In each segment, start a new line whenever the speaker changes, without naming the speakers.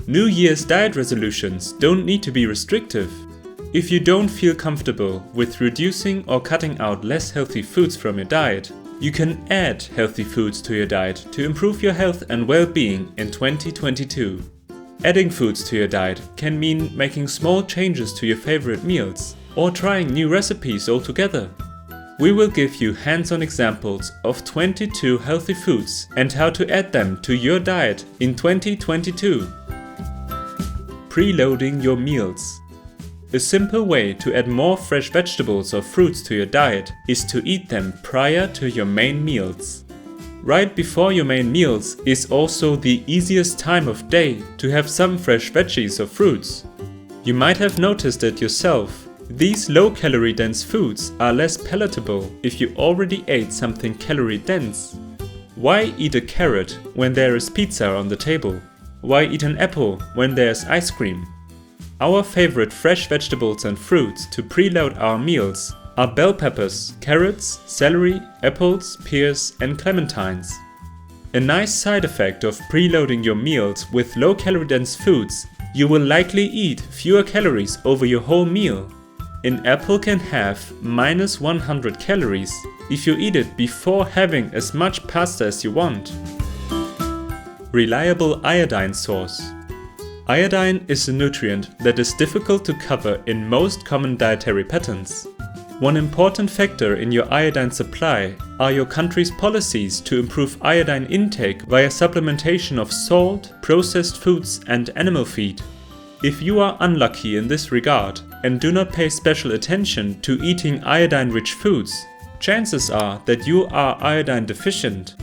New Year's diet resolutions don't need to be restrictive. If you don't feel comfortable with reducing or cutting out less healthy foods from your diet, you can add healthy foods to your diet to improve your health and well-being in 2022. Adding foods to your diet can mean making small changes to your favorite meals or trying new recipes altogether. We will give you hands-on examples of 22 healthy foods and how to add them to your diet in 2022. Preloading your meals. A simple way to add more fresh vegetables or fruits to your diet is to eat them prior to your main meals. Right before your main meals is also the easiest time of day to have some fresh veggies or fruits. You might have noticed it yourself. These low-calorie dense foods are less palatable if you already ate something calorie dense. Why eat a carrot when there is pizza on the table? Why eat an apple when there's ice cream? Our favorite fresh vegetables and fruits to preload our meals are bell peppers, carrots, celery, apples, pears and clementines. A nice side effect of preloading your meals with low-calorie dense foods, you will likely eat fewer calories over your whole meal. An apple can have minus 100 calories if you eat it before having as much pasta as you want. Reliable iodine source. Iodine is a nutrient that is difficult to cover in most common dietary patterns. One important factor in your iodine supply are your country's policies to improve iodine intake via supplementation of salt, processed foods and animal feed. If you are unlucky in this regard and do not pay special attention to eating iodine-rich foods, chances are that you are iodine deficient.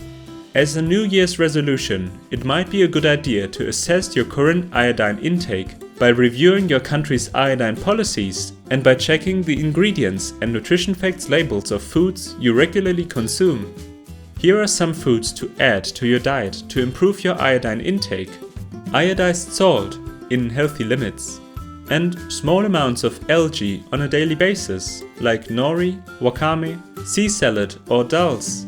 As a New Year's resolution, it might be a good idea to assess your current iodine intake by reviewing your country's iodine policies and by checking the ingredients and nutrition facts labels of foods you regularly consume. Here are some foods to add to your diet to improve your iodine intake. Iodized salt in healthy limits, and small amounts of algae on a daily basis, like nori, wakame, sea salad or dulse.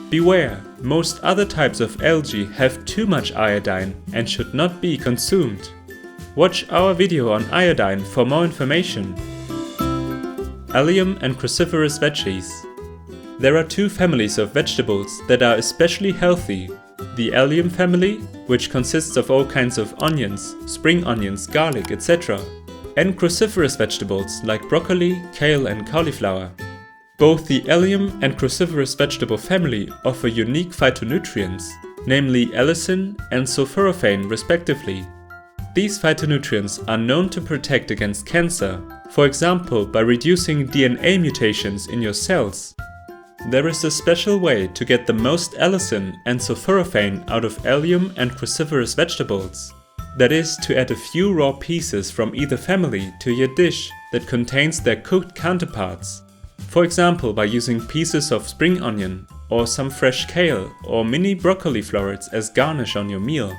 Beware, most other types of algae have too much iodine and should not be consumed. Watch our video on iodine for more information. Allium and Cruciferous veggies. There are two families of vegetables that are especially healthy. The Allium family, which consists of all kinds of onions, spring onions, garlic, etc. and Cruciferous vegetables like broccoli, kale and cauliflower. Both the Allium and Cruciferous vegetable family offer unique phytonutrients, namely allicin and sulforaphane respectively. These phytonutrients are known to protect against cancer, for example by reducing DNA mutations in your cells. There is a special way to get the most allicin and sulforaphane out of Allium and Cruciferous vegetables. That is to add a few raw pieces from either family to your dish that contains their cooked counterparts. For example by using pieces of spring onion or some fresh kale or mini broccoli florets as garnish on your meal.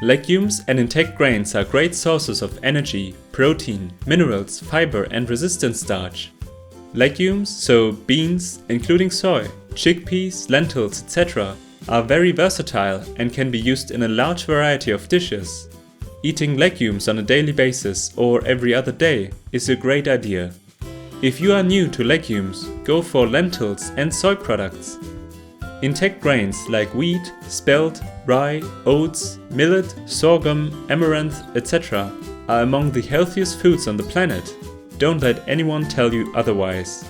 Legumes and intact grains are great sources of energy, protein, minerals, fiber and resistant starch. Legumes, so beans, including soy, chickpeas, lentils, etc., are very versatile and can be used in a large variety of dishes. Eating legumes on a daily basis or every other day is a great idea. If you are new to legumes, go for lentils and soy products. Intact grains like wheat, spelt, rye, oats, millet, sorghum, amaranth, etc. are among the healthiest foods on the planet. Don't let anyone tell you otherwise.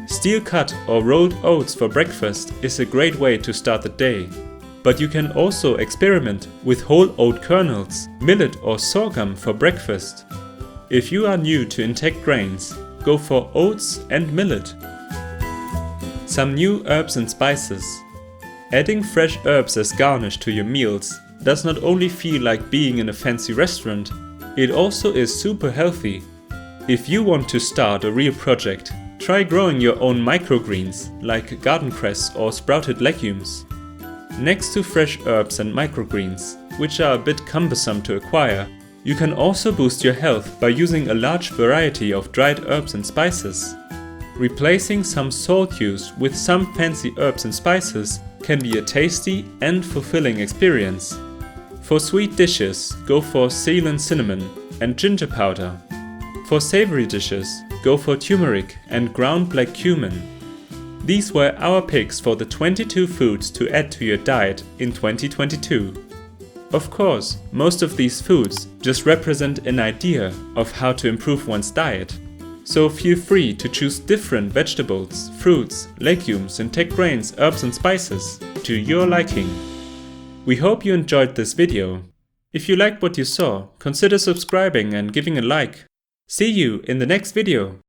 Steel cut or rolled oats for breakfast is a great way to start the day. But you can also experiment with whole oat kernels, millet or sorghum for breakfast. If you are new to intact grains, go for oats and millet. Some new herbs and spices. Adding fresh herbs as garnish to your meals does not only feel like being in a fancy restaurant, it also is super healthy. If you want to start a real project, try growing your own microgreens like garden cress or sprouted legumes. Next to fresh herbs and microgreens, which are a bit cumbersome to acquire, you can also boost your health by using a large variety of dried herbs and spices. Replacing some salt use with some fancy herbs and spices can be a tasty and fulfilling experience. For sweet dishes, go for Ceylon cinnamon and ginger powder. For savory dishes, go for turmeric and ground black cumin. These were our picks for the 22 foods to add to your diet in 2022. Of course, most of these foods just represent an idea of how to improve one's diet. So feel free to choose different vegetables, fruits, legumes and take grains, herbs and spices to your liking. We hope you enjoyed this video. If you liked what you saw, consider subscribing and giving a like. See you in the next video.